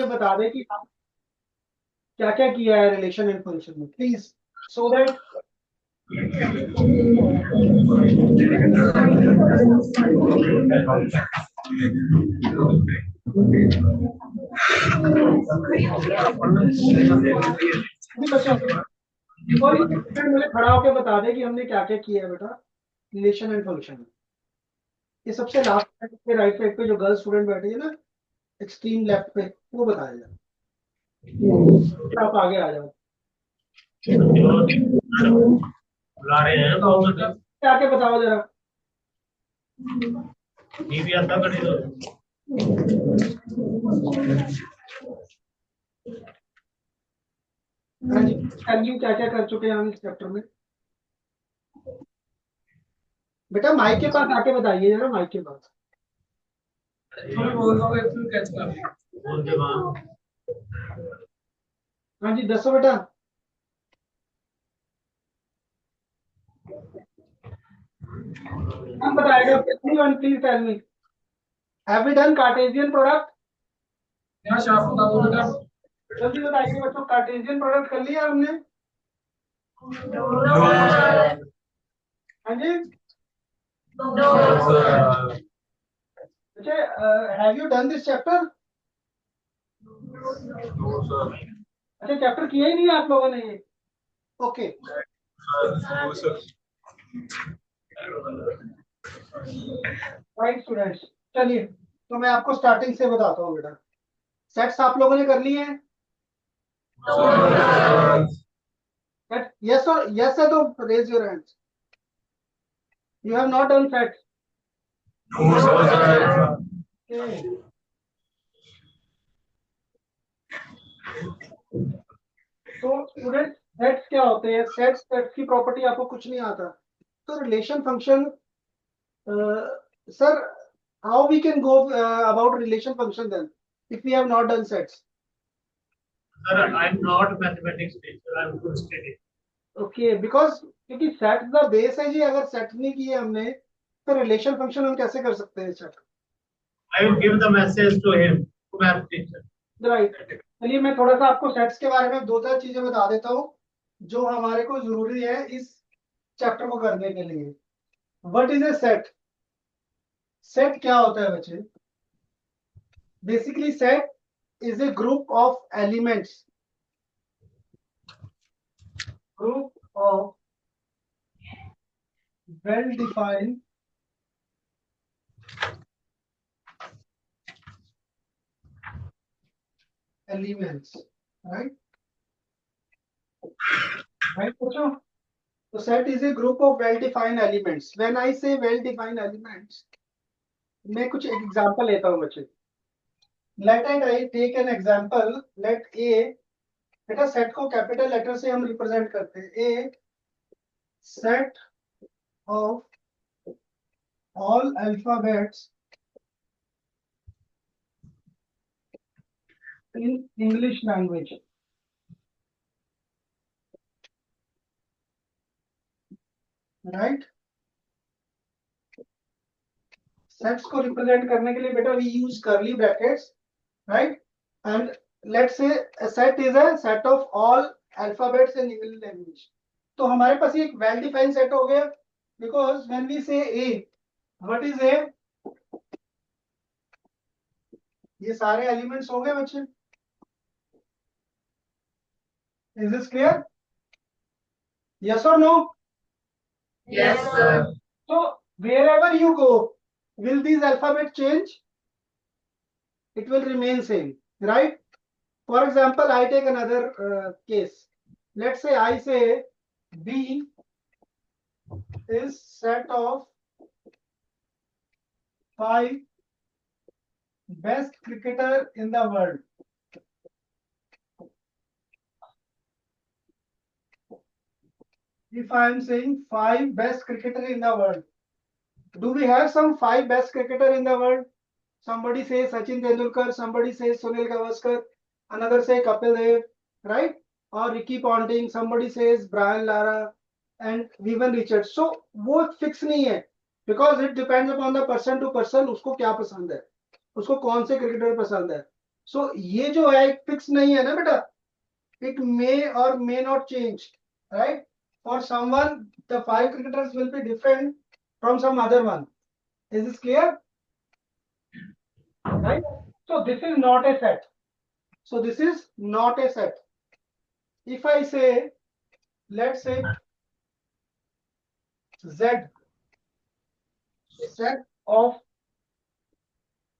के बता दे कि क्या क्या किया है रिलेशन एंड फंक्शन में, प्लीज, सो दैट बच्चों कोई स्टूडेंट मुझे खड़ा होकर बता दे कि हमने क्या क्या किया है बेटा रिलेशन एंड फंक्शन में। ये सबसे लास्ट साइड पे, राइट साइड पे जो गर्ल स्टूडेंट बैठी है ना, एक्सट्रीम लेफ्ट पे, वो बताएगा। आप आगे आ जाओ, बुला रहे हैं तो क्या क्या बताओ जरा। भी आता कर दो। हाँ जी, वैल्यू क्या क्या कर चुके हैं हम इस चैप्टर में। बेटा माइक के पास आके बताइए जरा, माइक के पास। हाँ जी, दसो बेटा। हम बताएगा, please tell me, have we done Cartesian product? जल्दी बताइए बच्चों, कार्टेशियन प्रोडक्ट कर लिया हमने? हाँ जी, अच्छा, have you done this chapter? अच्छा, चैप्टर किया ही नहीं आप लोगों ने ये? Okay, right students. चलिए, तो मैं आपको स्टार्टिंग से बताता हूँ बेटा। सेट्स आप लोगों ने कर लिए हैं? यस और यस है तो raise your hands. You have not done sets? तो स्टूडेंट, सेट्स क्या होते हैं? सेट्स की प्रॉपर्टी आपको कुछ नहीं आता। तो relation function, sir, how we can go about relation function then if we have not done sets? Sir, I'm not mathematics teacher. I'm good study. Okay, because क्योंकि सेट द बेस है जी। अगर set नहीं किए हमने तो relation function हम कैसे कर सकते हैं set? I will give the message to him, to math teacher. Right. चलिए, मैं थोड़ा सा आपको सेट्स के बारे में दो चार चीजें बता देता हूँ जो हमारे को जरूरी है इस चैप्टर को करने के लिए। What is a set? Set क्या होता है बच्चे? Basically set is a group of elements, group of well defined elements, right? Right, बच्चों? So set is a group of well-defined elements. When I say well-defined elements, मैं कुछ example लेता हूँ बच्चे। Let and I take an example. Let A, बेटा set को capital letter से हम रिप्रेजेंट करते हैं। A set of all alphabets in English language. Right? Sets को रिप्रेजेंट करने के लिए बेटा we use curly brackets, right? And let's say a set is a set of all alphabets in English language. तो हमारे पास एक वेल डिफाइंड सेट हो गया, बिकॉज व्हेन वी से A, व्हाट इज A? ये सारे एलिमेंट्स हो गए बच्चे। Is this clear? यस और no? Yes, sir. So wherever you go, will these alphabet change? It will remain same, right? For example, I take another case. Let's say I say B is set of 5 best cricketer in the world. If I am saying 5 best cricketer in the world, do we have some 5 best cricketer in the world? Somebody says Sachin Tendulkar, somebody says Sunil Gavaskar, another say Kapil Dev, right? Or Ricky Ponting, somebody says Brian Lara and Vivian Richards. So वो fix नहीं है, because it depends upon the person to person, उसको क्या पसंद है, उसको कौन से क्रिकेटर पसंद है। सो ये जो है एक फिक्स नहीं है ना बेटा, it may or may not change, right? For someone the 5 cricketers will be different from some other one. Is this clear? Right? So this is not a set. So this is not a set. If I say, let's say Z, set of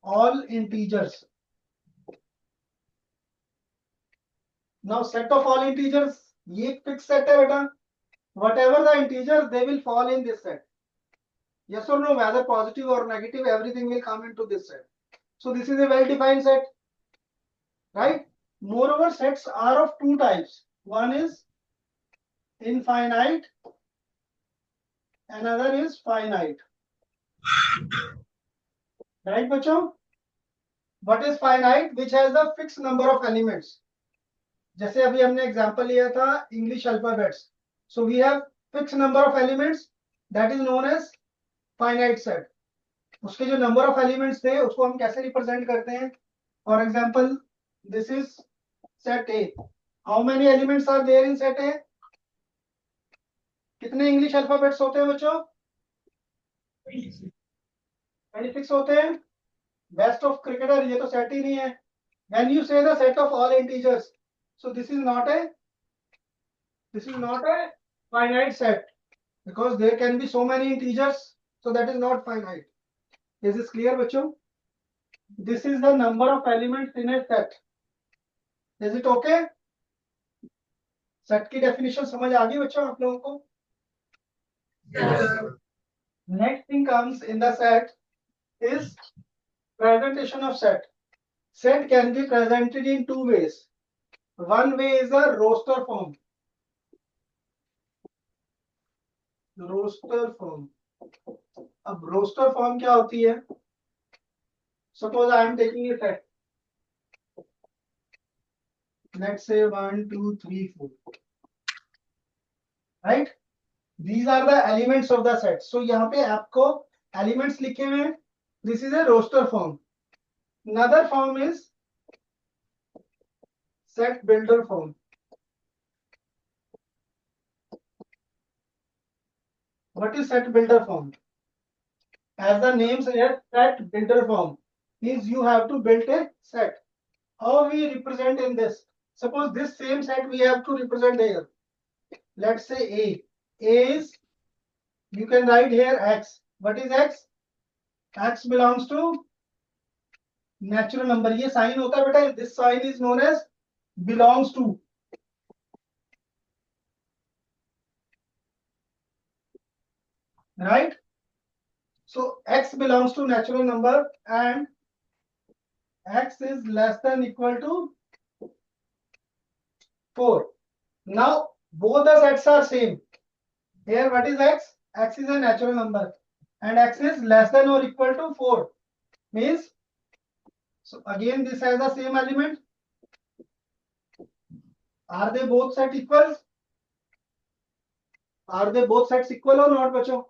all integers. Now set of all integers, ये fixed set है बेटा. Whatever the integers, they will fall in this set. Yes or no, whether positive or negative, everything will come into this set. So this is a well-defined set, right? Moreover, sets are of two types. One is infinite, another is finite. Right, बच्चों? What is finite? Which has the fixed number of elements. जैसे अभी हमने example लिया था English alphabets. So we have fixed number of elements, that is known as finite set. उसके जो number of elements थे उसको हम कैसे represent करते हैं? For example, this is set A. How many elements are there in set A? कितने English alphabets होते हैं बच्चों? 26 होते हैं. बेस्ट ऑफ क्रिकेटर ये तो सेट ही नहीं है. When you say the set of all integers, so this is not a finite set because there can be so many integers, so that is not finite. Is this clear बच्चों? This is the number of elements in a set. Is it okay? Set की definition समझ आ गई बच्चों आप लोगों को? Next thing comes in the set is presentation of set. Set can be presented in two ways. One way is a roster form. Roster form. अब roster form क्या होती है? Suppose I am taking a set. Let's say 1, 2, 3, 4. Right? These are the elements of the set. So यहाँ पे आपको elements लिखे हुए हैं. This is a roster form. Another form is set builder form. What is set builder form? As the name suggests, set builder form means you have to build a set. How we represent in this? Suppose this same set we have to represent here. Let's say A. A is, you can write here X. What is X? X belongs to natural number. ये sign होता है बेटा. This sign is known as belongs to. Right? So X belongs to natural number and X is less than equal to 4. Now both the sets are same. Here what is X? X is a natural number and X is less than or equal to 4. Means, so again this has the same element. Are they both set equal? Are they both sets equal or not, बच्चों?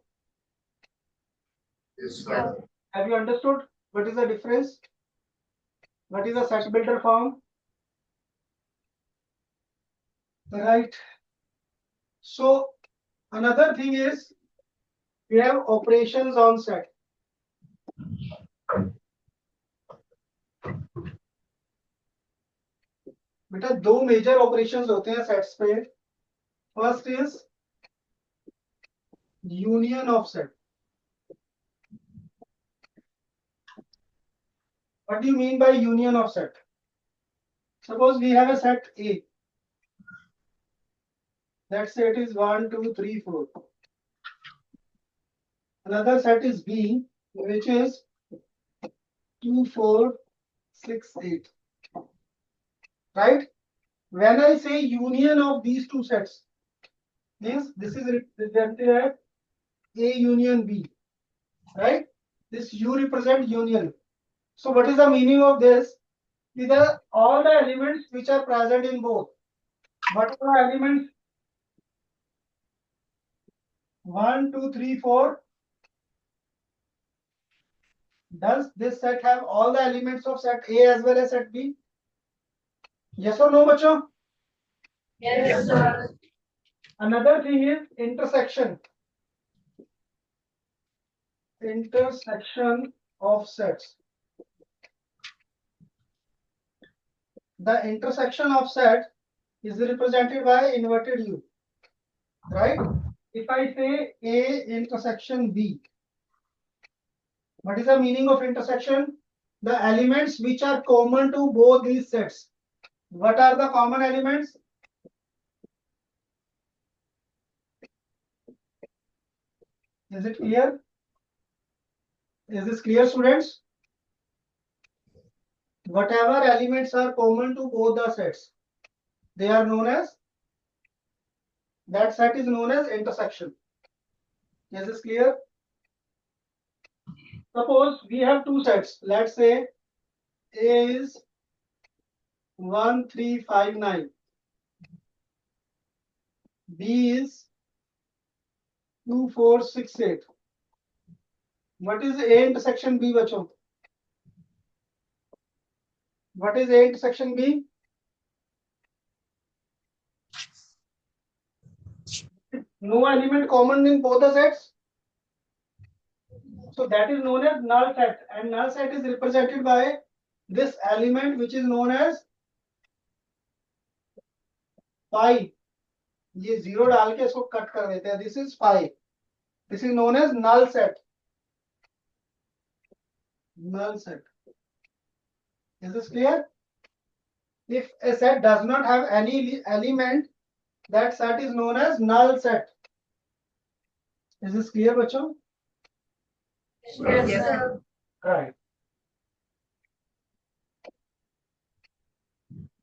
Yes, sir. Have you understood what is the difference? What is the set builder form? Right. So another thing is we have operations on set. बेटा दो major operations होते हैं sets पे. First is union of set. What do you mean by union of set? Suppose we have a set A. Let's say it is 1, 2, 3, 4. Another set is B, which is 2, 4, 6, 8. Right? When I say union of these two sets, means this is represented as A union B. Right? This U represent union. So what is the meaning of this? These are all the elements which are present in both. What are the elements? 1, 2, 3, 4. Does this set have all the elements of set A as well as set B? Yes or no, बच्चों? Yes, sir. Another thing is intersection. Intersection of sets. The intersection of set is represented by inverted U, right? If I say A intersection B, what is the meaning of intersection? The elements which are common to both these sets. What are the common elements? Is it clear? Is this clear, students? Whatever elements are common to both the sets, they are known as, that set is known as intersection. Is this clear? Suppose we have two sets. Let's say A is 1, 3, 5, 9. B is 2, 4, 6, 8. What is A intersection B, बच्चों? What is A intersection B? No element common in both the sets. So that is known as null set, and null set is represented by this element which is known as phi. ये zero डाल के इसको cut कर देते हैं. This is phi. This is known as null set. Null set. Is this clear? If a set does not have any element, that set is known as null set. Is this clear, बच्चों? Yes, sir. Right.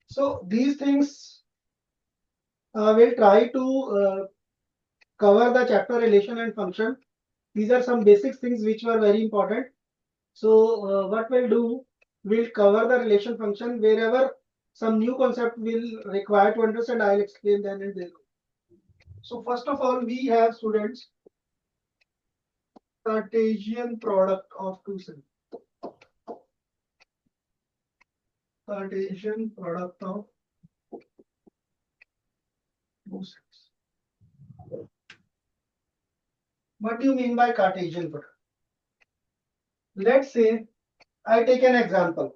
So these things we'll try to cover the chapter relation and function. These are some basic things which were very important. So what we'll do, we'll cover the relation function. Wherever some new concept will require to understand, I'll explain then and there. So first of all, we have, students, Cartesian product of two sets. Cartesian product of two sets. What do you mean by Cartesian product? Let's say I take an example.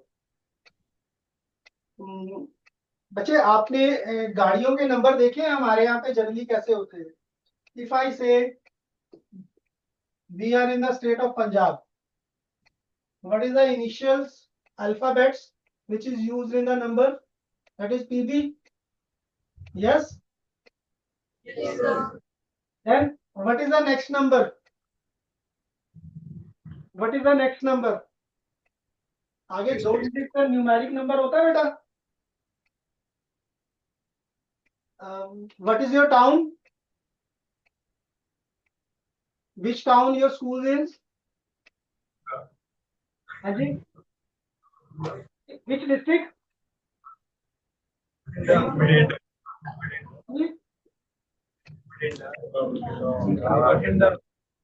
बच्चे आपने गाड़ियों के number देखे हैं हमारे यहाँ पे generally कैसे होते हैं? If I say we are in the state of Punjab, what is the initials alphabets which is used in the number? That is PB. Yes. Yes, sir. Then what is the next number? What is the next number? आगे दो digit का numeric number होता है बेटा. What is your town? Which town your school is? Ajay? Which district?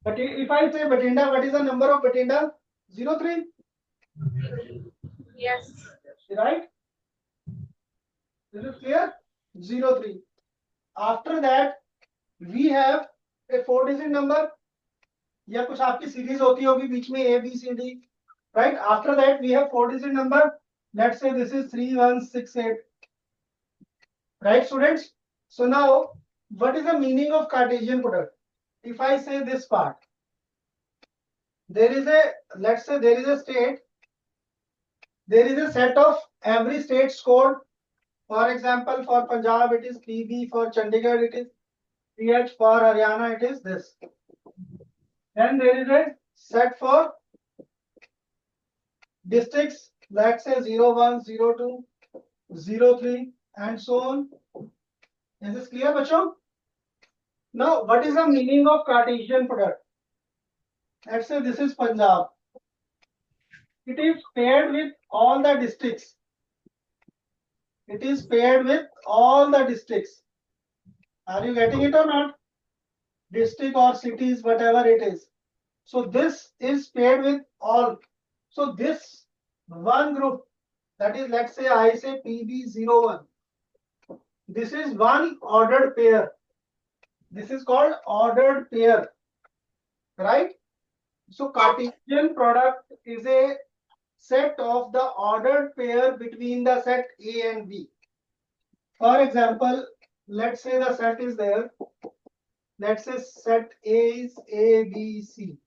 But if I say Batinda, what is the number of Batinda? 03. Yes. Right? This is clear? 03. After that, we have a 4-digit number. या कुछ आपकी series होती होगी बीच में A, B, C, D. Right? After that, we have 4-digit number. Let's say this is 3168. Right, students? So now, what is the meaning of Cartesian product? If I say this part, there is a, let's say there is a state, there is a set of every state's code. For example, for Punjab it is PB, for Chandigarh it is PH, for Haryana it is this. Then there is a set for districts, let's say 01, 02, 03 and so on. Is this clear, bachcho? Now, what is the meaning of Cartesian product? Let's say this is Punjab. It is paired with all the districts. It is paired with all the districts. Are you getting it or not? District or cities, whatever it is. So this is paired with all. So this one group That is, let's say I say PB01. This is one ordered pair. This is called ordered pair, right? So Cartesian product is a set of the ordered pair between the set A and B. For example, let's say the set is there. Let's say set A is A, B, C.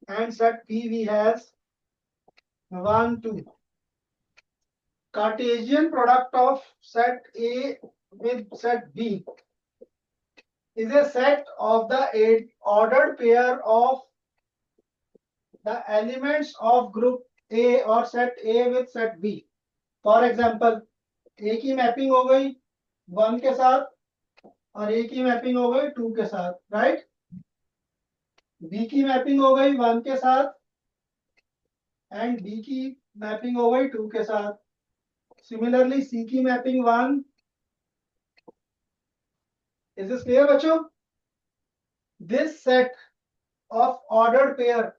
And set B we has 1, 2. Cartesian product of set A with set B is a set of the ordered pair of the elements of group A or set A with set B. For example, A की mapping हो गई 1 के साथ और A की mapping हो गई 2 के साथ, राइट? B की मैपिंग हो गई 1 के साथ एंड B की मैपिंग हो गई 2 के साथ. Similarly, C की मैपिंग 1. Is this clear, बच्चों? This set of ordered pair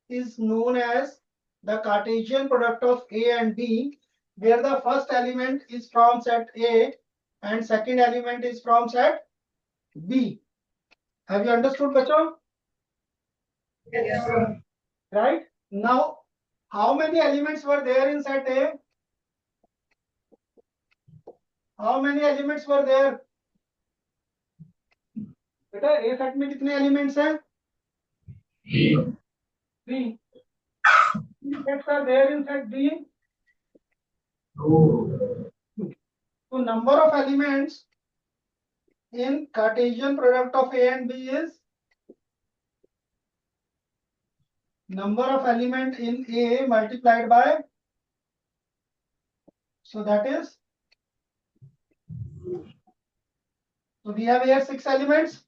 is known as the Cartesian product of A and B, where the first element is from set A and second element is from set B. Have you understood, bachon? Yes, sir. Right? Now, how many elements were there in set A? How many elements were there? बेटा A set में कितने elements हैं? 3. Sets are there in set B? So number of elements in Cartesian product of A and B is number of element in A multiplied by, so that is, so we have here 6 elements.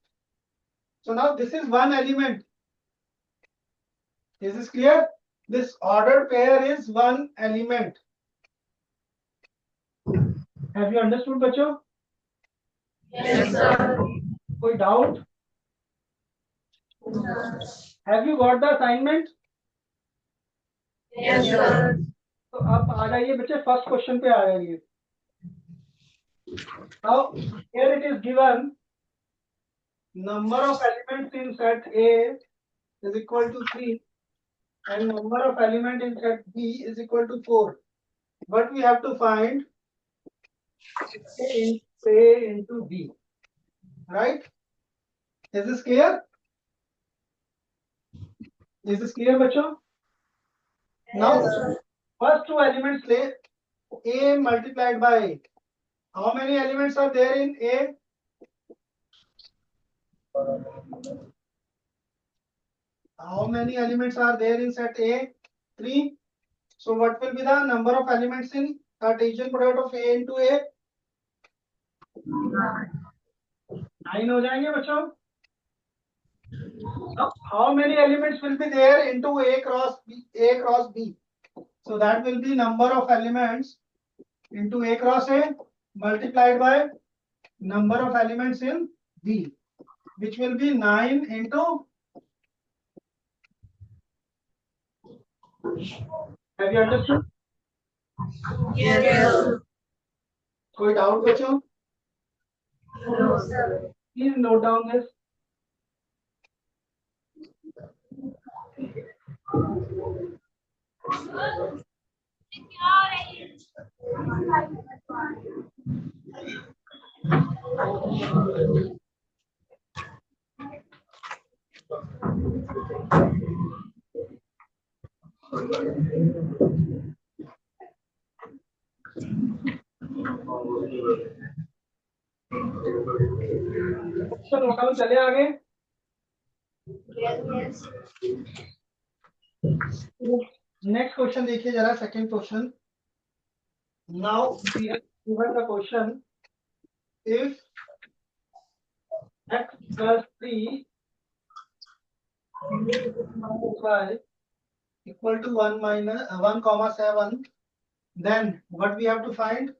So now this is one element. Is this clear? This ordered pair is one element. Have you understood, बच्चों? Yes, sir. कोई doubt? Have you got the assignment? Yes, sir. तो आप आ जाइए बच्चे first question पे आ जाइए. Now here it is given number of elements in set A is equal to 3 and number of element in set B is equal to 4. But we have to find A into B. Right? Is this clear? Is this clear, bachcho? Now, first two elements ले A multiplied by A. How many elements are there in A? How many elements are there in set A? 3. So what will be the number of elements in Cartesian product of A into A? 9 हो जाएंगे बच्चों. Now, how many elements will be there into A cross B? A cross B. So that will be number of elements into A cross A multiplied by number of elements in B, which will be 9 into. Have you understood? Yes, sir. कोई doubt बच्चों? No, sir. Please note down this. तो note down चले आगे. Yes. Next question देखिए जरा, second question. Now we have given the question if x plus 3 minus y equal to 1 minus 1 comma 7, then what we have to find?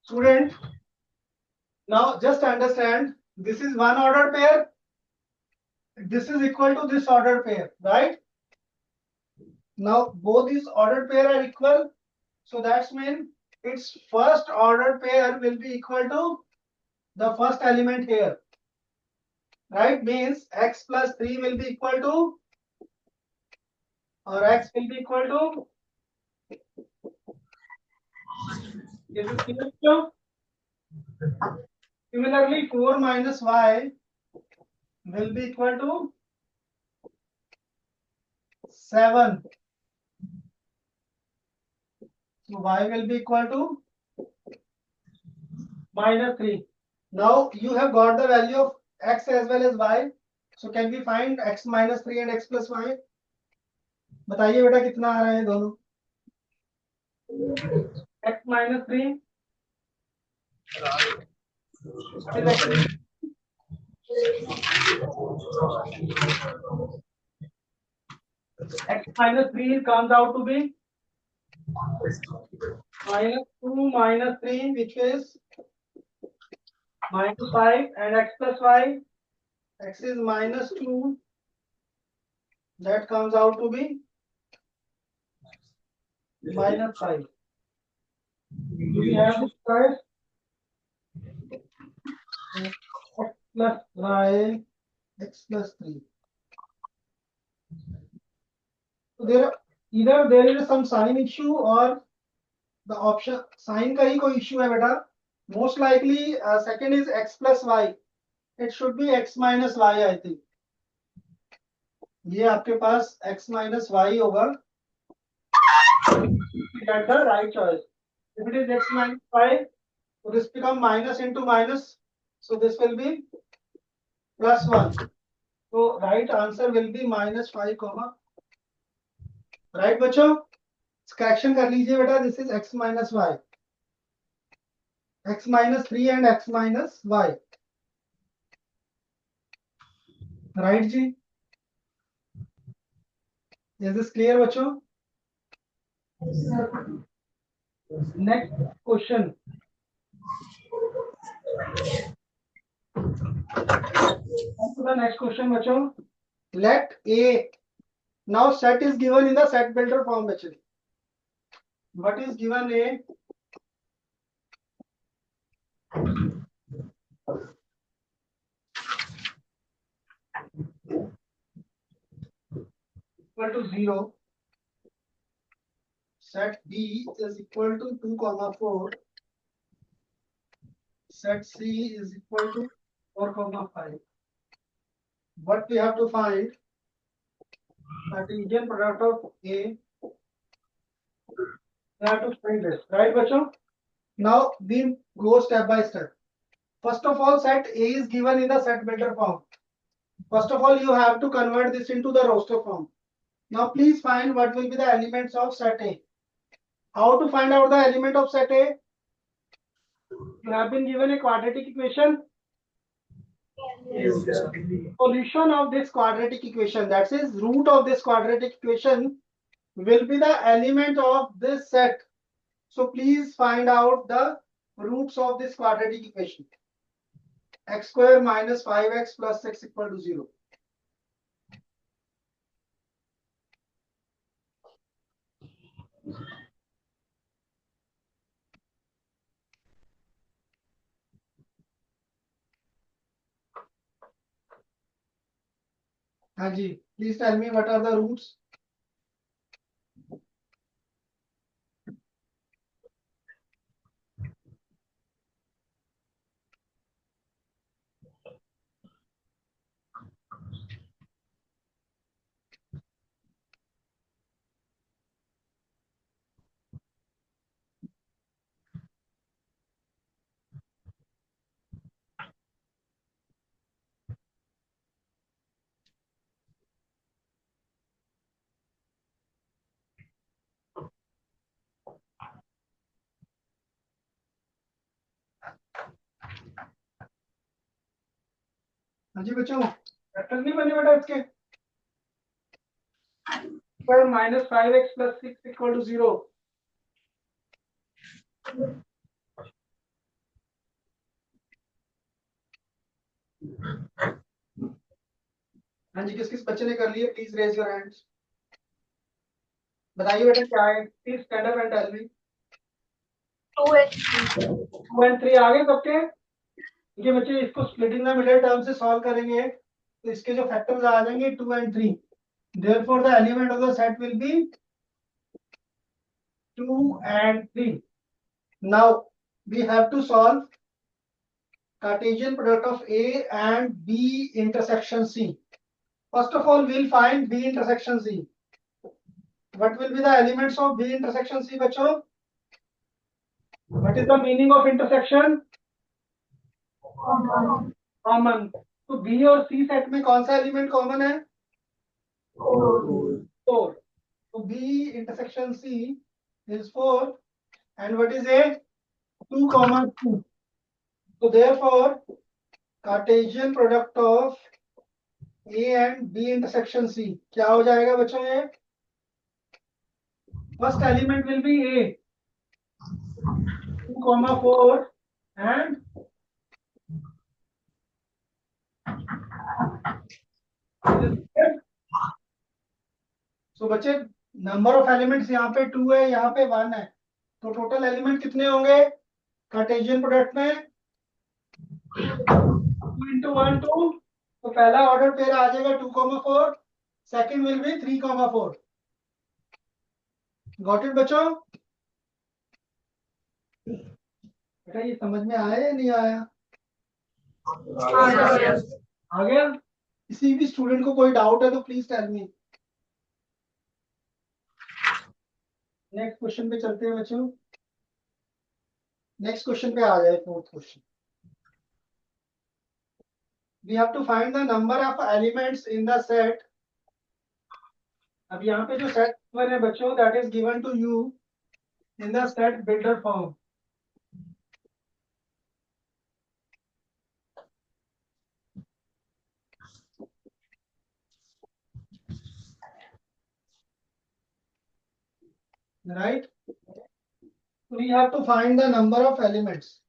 Student, now just understand, this is one ordered pair. This is equal to this ordered pair, right? Now both these ordered pair are equal, so that's mean its first ordered pair will be equal to the first element here, right? Means x plus 3 will be equal to, or x will be equal to, is it clear? Similarly 4 minus y will be equal to 7. So y will be equal to minus 3. Now you have got the value of x as well as y. So can we find x minus 3 and x plus y? बताइए बेटा कितना आ रहा है दोनों? x minus 3 x minus 3 comes out to be minus 2 minus 3, which is minus 5, and x plus y, x is minus 2, that comes out to be minus 5. Do we have this choice? X plus y, x plus 3. So either there is some sign issue or the option sign का ही कोई issue है बेटा. Most likely second is x plus y. It should be x minus y, I think. ये आपके पास x minus y होगा. Get the right choice. If it is x minus y, so this become minus into minus. So this will be plus 1. So right answer will be minus 5 comma. Right बच्चों? Correction कर लीजिए बेटा. This is x minus y. X minus 3 and x minus y. Right ji? Is this clear बच्चों? Next question. On to the next question बच्चों. Let A. Now set is given in the set builder form बच्चों. What is given A? Equal to 0. Set B is equal to 2 comma 4. Set C is equal to 4 comma 5. What we have to find? Cartesian product of A. We have to find this, right बच्चों? Now we go step by step. First of all, set A is given in the set builder form. First of all, you have to convert this into the roster form. Now please find what will be the elements of set A. How to find out the element of set A? You have been given a quadratic equation. Solution of this quadratic equation, that is root of this quadratic equation, will be the element of this set. So please find out the roots of this quadratic equation. X square minus 5x plus 6 equal to 0. हाँ जी, please tell me what are the roots. हाँ जी बच्चों, vector नहीं बने बेटा इसके. पर minus 5x plus 6 equal to 0. हाँ जी, किस किस बच्चे ने कर लिए? Please raise your hands. बताइए बेटा क्या है, please stand up and tell me. 2 and 3. 2 and 3 आगे सबके। देखिए बच्चे इसको स्प्लिटिंग द मिडिल टर्म से सॉल्व करेंगे तो इसके जो फैक्टर्स आ जाएंगे 2 and 3। Therefore the element of the set will be 2 and 3। Now we have to solve Cartesian product of A and B intersection C. First of all, we'll find B intersection C. What will be the elements of B intersection C, बच्चों? What is the meaning of intersection? Common. तो B और C set में कौन सा element common है? 4. So B intersection C is 4, and what is A? 2, 2. So therefore, Cartesian product of A and B intersection C क्या हो जाएगा बच्चों? ये first element will be A, 2, 4, and so बच्चे नंबर ऑफ एलिमेंट्स यहाँ पे 2 है, यहाँ पे 1 है, तो टोटल एलिमेंट कितने होंगे कार्टेशियन प्रोडक्ट में? 2 into 1 2। तो पहला ऑर्डर पेयर आ जाएगा 2, 4, second will be 3, 4। Got it बच्चों? बेटा ये समझ में आया या नहीं आया? आ गया? किसी भी स्टूडेंट को कोई डाउट है तो please tell me. Next question पे चलते हैं बच्चों। नेक्स्ट क्वेश्चन पे आ जाए, fourth question. We have to find the number of elements in the set. अब यहाँ पे जो सेट वन है बच्चों, that is given to you in the set builder form. Right, we have to find the number of elements.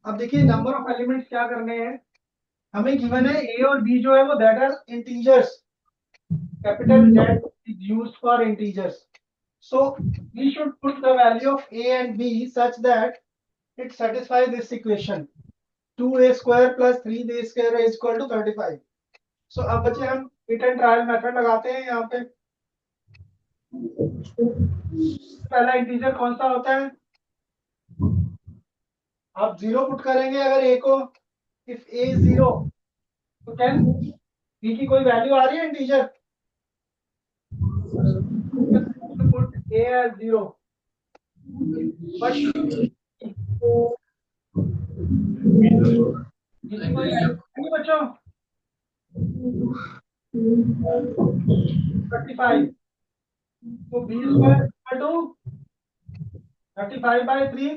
अब देखिए number of elements क्या करने हैं, हमें गिवन है ए और बी जो है वो that are integers, capital Z is used for integers, so we should put the value of A and B such that it satisfies this equation, 2a square plus 3b square is equal to 35। so अब बच्चे हम fit and trial method लगाते हैं। यहाँ पे पहला integer कौन सा होता है? आप 0 पुट करेंगे अगर a को, इफ a is 0 तो कैन b की कोई वैल्यू आ रही है integer? Put a as 0, but बच्चों 35, तो b square equal to 35 by 3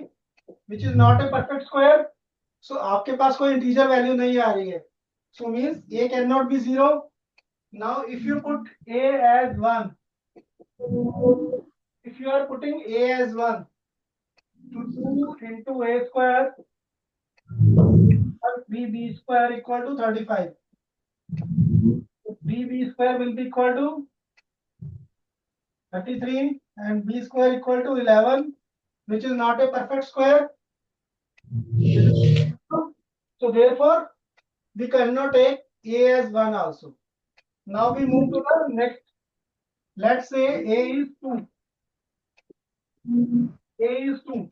which is not a perfect square, so आपके पास कोई इंटीजर वैल्यू नहीं आ रही है, so means a cannot be 0। now if you put a as 1, if you are putting a as 1 to 2 into a square plus b square equal to 35, b square will be equal to 33 and b square equal to 11 which is not a perfect square, so therefore we cannot take a as 1 also। now we move to the next, let's say a is 2, a is 2,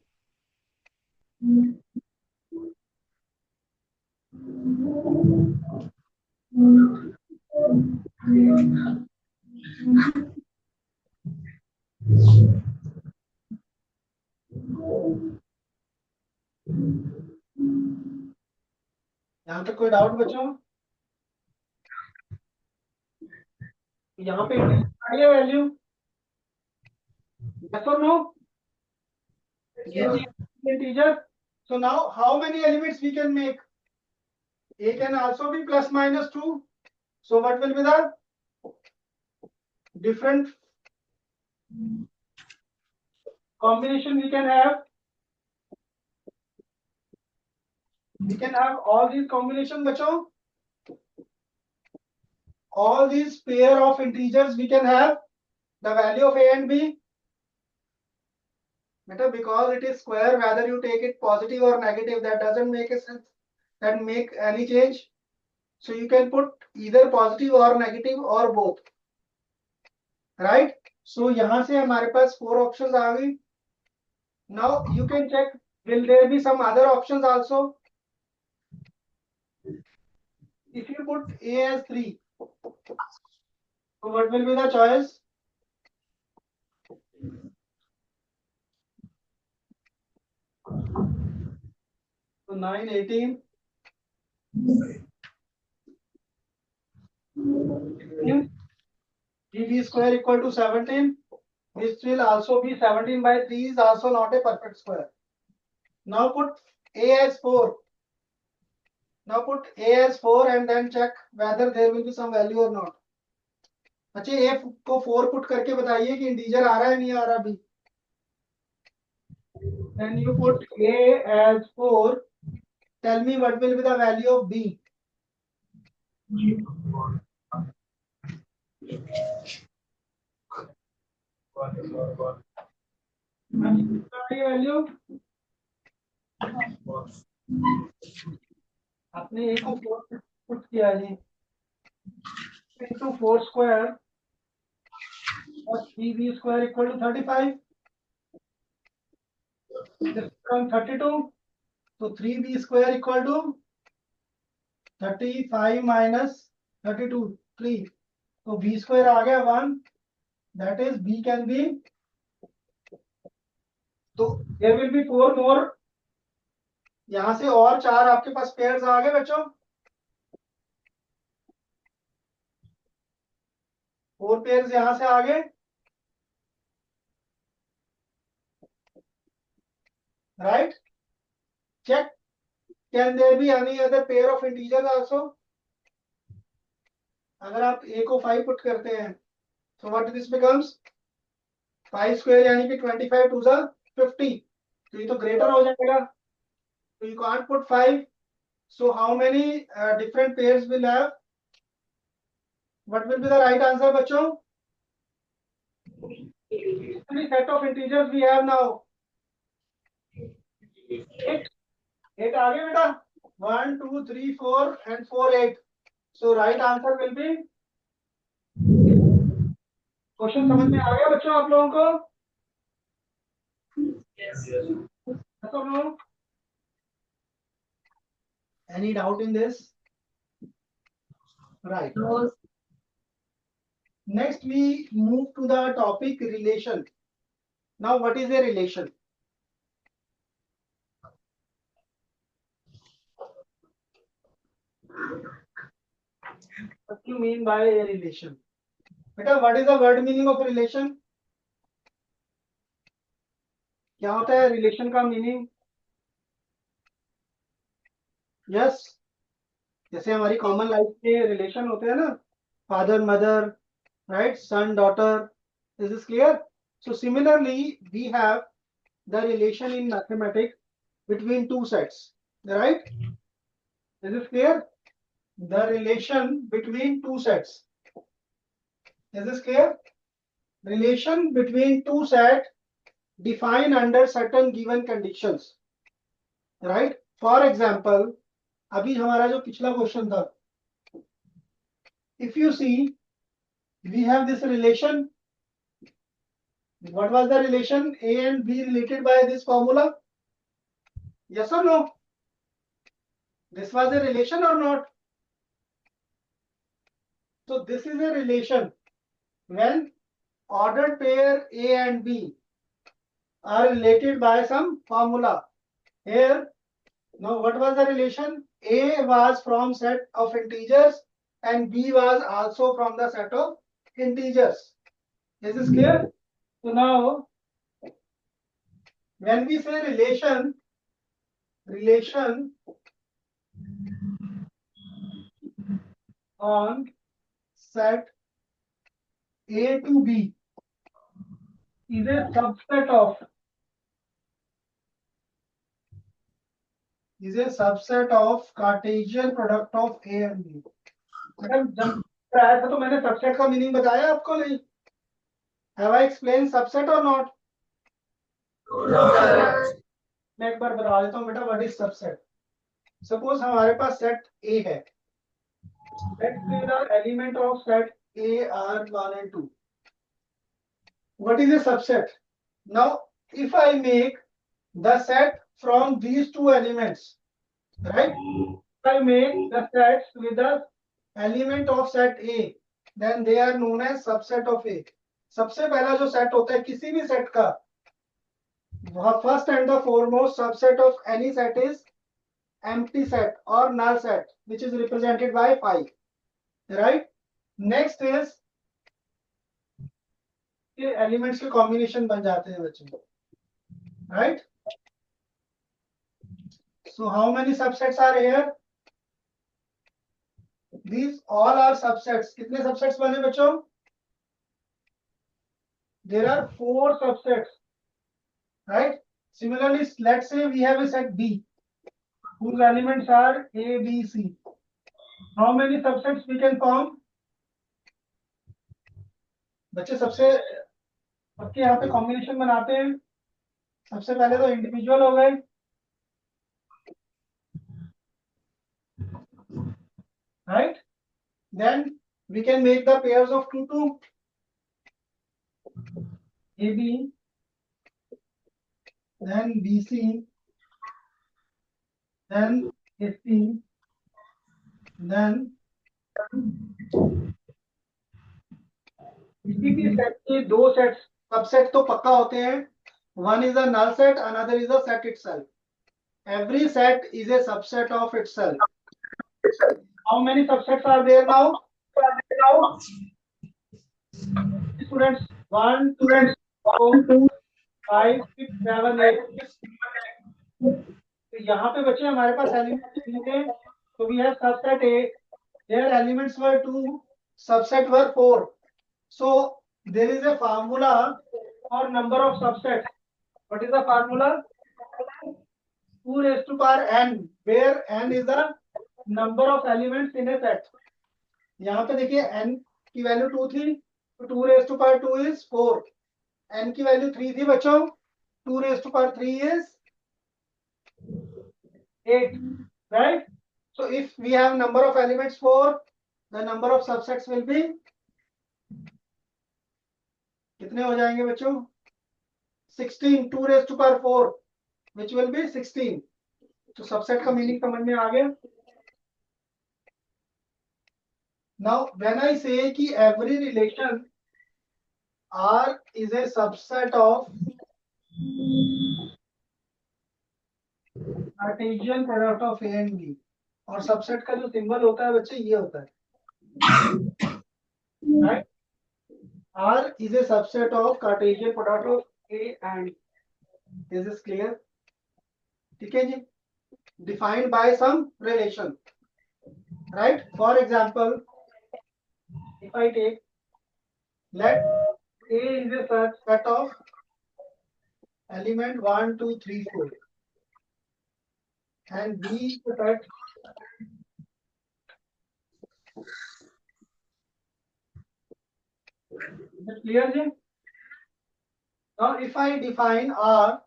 यहाँ तक कोई doubt बच्चों? यहाँ पे आ गया value, yes or no? Yes. Integer, so now how many elements we can make? A can also be plus minus 2, so what will be the different combination we can have? We can have all these combinations बच्चों, all these pair of integers we can have the value of a and b, Beta, because it is square, whether you take it positive or negative, that doesn't make a sense, that make any change. So you can put either positive or negative or both, right? So यहाँ से हमारे पास 4 options आ गई. Now you can check, will there be some other options also? If you put A as 3, so what will be the choice? So 9, 18. 3b square equal to 17. This will also be 17 by 3 is also not a perfect square. Now put A as 4. Now put A as 4 and then check whether there will be some value or not. अच्छा A को 4 put करके बताइए कि integer आ रहा है नहीं आ रहा अभी. Then you put A as 4. Tell me what will be the value of B. Value आपने A को 4 पुट किया जी into 4 square plus 3b square equal to 35. This becomes 32. So 3b square equal to 35 minus 32, 3. So b square आ गया 1. That is b can be. So there will be 4 more. यहाँ से और 4 आपके पास pairs आ गए बच्चों. 4 pairs यहाँ से आ गए. Right? Check. Can there be any other pair of integers also? अगर आप a को 5 पुट करते हैं, so what this becomes? 5 square यानी कि 25 to the 50. तो ये तो greater हो जाएगा. So you can't put 5. So how many different pairs will have? What will be the right answer, बच्चों? How many set of integers we have now? 8. 8 आ गए बेटा. 1, 2, 3, 4 and 4, 8. So right answer will be. Question समझ में आ गया बच्चों आप लोगों को? Yes. Yes or no? Any doubt in this? Right. No. Next we move to the topic relation. Now what is a relation? What do you mean by a relation? बेटा what is the word meaning of relation? क्या होता है relation का meaning? Yes. जैसे हमारी common life के relation होते हैं ना, father mother, right, son daughter. Is this clear? So similarly we have the relation in mathematics between two sets, right? Is this clear? The relation between two sets. Is this clear? Relation between two sets defined under certain given conditions, right? For example, अभी हमारा जो पिछला question था, if you see we have this relation. What was the relation? A and B related by this formula? Yes or no? This was a relation or not? So this is a relation when ordered pair A and B are related by some formula. Here, now what was the relation? A was from set of integers and B was also from the set of integers. Is this clear? So now, when we say relation on set A to B is a subset of Cartesian product of A and B. Madam जब आया था तो मैंने subset का meaning बताया आपको नहीं? Have I explained subset or not? मैं एक बार बता देता हूँ बेटा व्हाट इज सबसेट. सपोज हमारे पास सेट ए है. Let's say the element of set A are 1 and 2. What is a subset? Now, if I make the set from these two elements, right? If I make the sets with the element of set A, then they are known as subset of A. सबसे पहला जो set होता है किसी भी set का, first and the foremost subset of any set is empty set or null set, which is represented by phi. Right? Next is के elements के कॉम्बिनेशन बन जाते हैं बच्चों. Right. So how many subsets are here? These all are subsets. कितने subsets बने बच्चों? There are 4 subsets. Right. Similarly, let's say we have a set B whose elements are A, B, C. How many subsets we can form? बच्चे सबसे सबके यहाँ पे combination बनाते हैं. सबसे पहले तो इंडिविजुअल हो गए. Right? Then we can make the pairs of 2 2. AB, then BC, then AC, then किसी भी सेट के दो सेट्स सबसेट तो पक्का होते हैं. One is a null set, another is a set itself. Every set is a subset of itself. How many subsets are there now? Students, 1, 2, 4, 5, 6, 7, 8. तो यहाँ पे बच्चे हमारे पास एलिमेंट्स हैं. तो we have subset A. Their elements were 2, subset were 4. So there is a formula for number of subsets. What is the formula? 2 raised to power n, where n is the number of elements in a set. यहाँ पे देखिए n की value 2 थी, तो 2 raised to power 2 is 4. n की value 3 थी बच्चों, 2 raised to power 3 is 8. Right? So if we have number of elements 4, the number of subsets will be कितने हो जाएंगे बच्चों? 16. 2 raised to power 4, which will be 16. तो सबसेट का meaning समझ में आ गया. Now when I say कि every relation R is a subset of Cartesian product of A and B, और सबसेट का जो सिंबल होता है बच्चे ये होता है. Right? R is a subset of Cartesian product of A and B. Is this clear? ठीक है जी. Defined by some relation. Right? For example, if I take, let A is a set of element 1, 2, 3, 4, and B is a set is it clear ji? Now if I define R,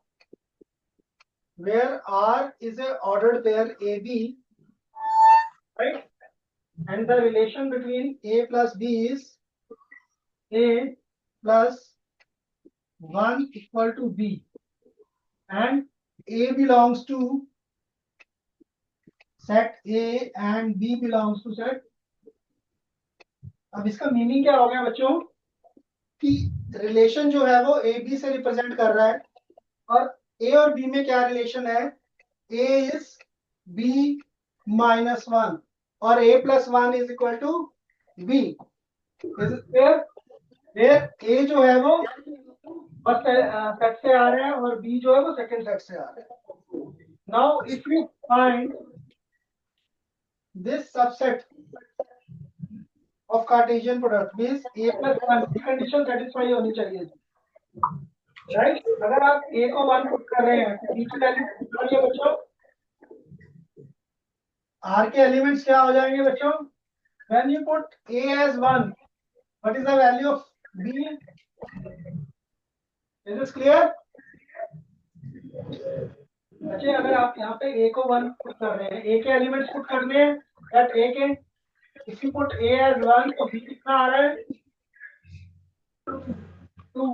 where R is a ordered pair AB, right? And the relation between A plus B is A plus 1 equal to B, and A belongs to set A and B belongs to set. अब इसका meaning क्या हो गया बच्चों कि relation जो है वो ए बी से रिप्रेजेंट कर रहा है, और ए और बी में क्या रिलेशन है? ए इज बी माइनस 1 और A plus 1 is equal to B. A जो है वो फर्स्ट सेट से आ रहा है और बी जो है वो सेकंड सेट से आ रहा है. Now if you find this subset of Cartesian product means A plus 1 की कंडीशन सेटिस्फाई होनी चाहिए. राइट. अगर आप A को 1 पुट कर रहे हैं तो B की वैल्यू निकालिए बच्चों. R के एलिमेंट्स क्या हो जाएंगे बच्चों? When you put A as 1, what is the value of B? Is this clear? बच्चे अगर आप यहाँ पे ए को 1 पुट कर रहे हैं, ए के एलिमेंट्स पुट करने हैं, दैट ए के if you put A as 1 तो बी कितना आ रहा है 2।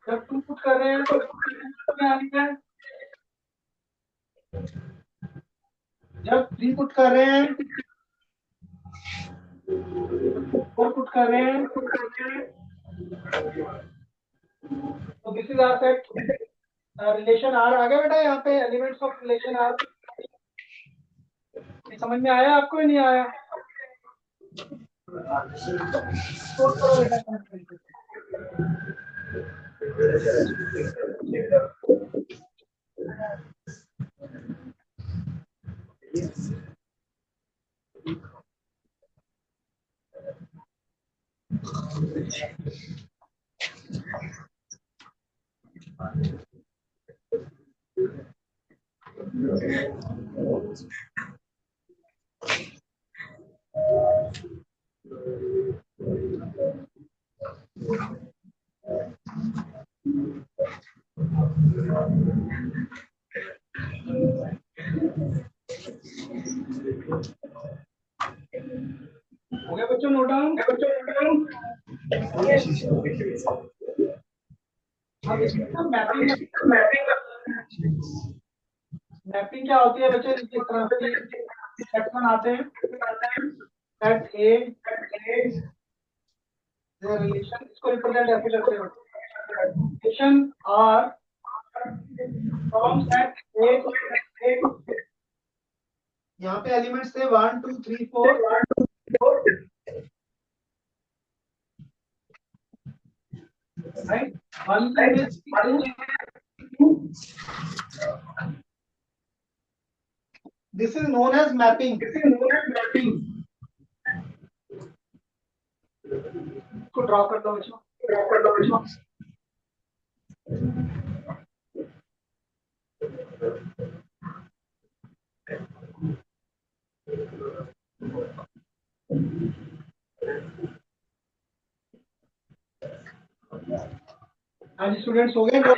जब 2 पुट कर रहे हैं तो कितना आना है, जब 3 पुट कर रहे हैं 4 पुट कर रहे हैं, तो this is our set relation R. आ गया बेटा यहाँ पे एलिमेंट्स ऑफ रिलेशन आर। समझ में आया आपको, नहीं आया? तो बेटा हो गया बच्चों नोट डाउन? मैपिंग क्या होती है बच्चे? इस तरह से सेक्शन आते हैं, सेट ए रिलेशन, इसको रिप्रेजेंट ऐसे करते हैं, relation R from set A to set A. यहाँ पे एलिमेंट्स थे 1 2 3 4, राइट? 1 2 This is known as mapping. इसको ड्रॉ कर दो बच्चों। हाँ जी स्टूडेंट्स हो गए ड्रॉ?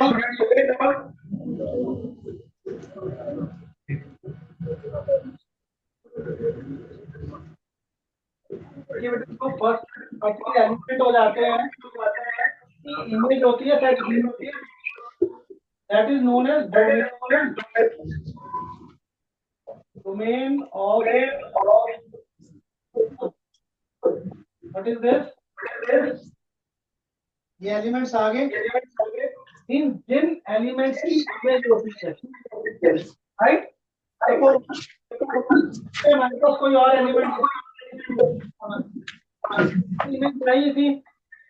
ये बेटा तो फर्स्ट एलिमेंट हो जाते हैं, इमेज होती है सेट ई होती है, that is known as domain of what is this? ये एलिमेंट्स आ गए, इन जिन एलिमेंट्स की इमेज होती है, राइट? माइनस कोई और एलिमेंट इमेज नहीं थी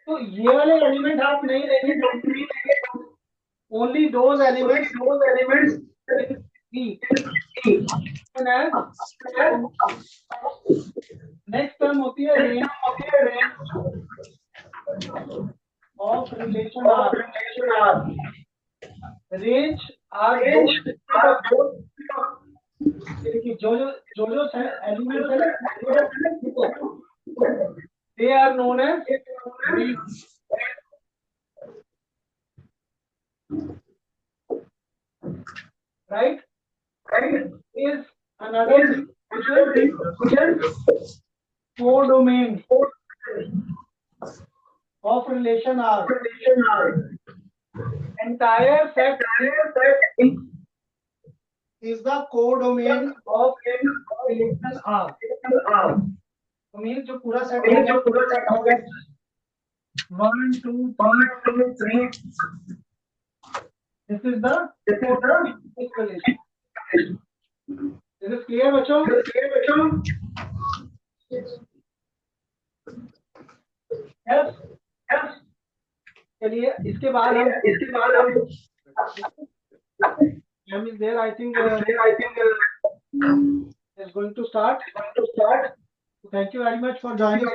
तो ये वाले एलिमेंट आप नहीं लेंगे, only those elements next term होती है range of relation R. Range R जो एलिमेंट्स है they are known as right is another codomain of relation R. Entire set is the codomain of relation R. तो mean जो पूरा set हो गया 1 2 3 this is the equation. This is clear बच्चों? Yes चलिए इसके बाद हम is there I think is going to start. Thank you very much for joining.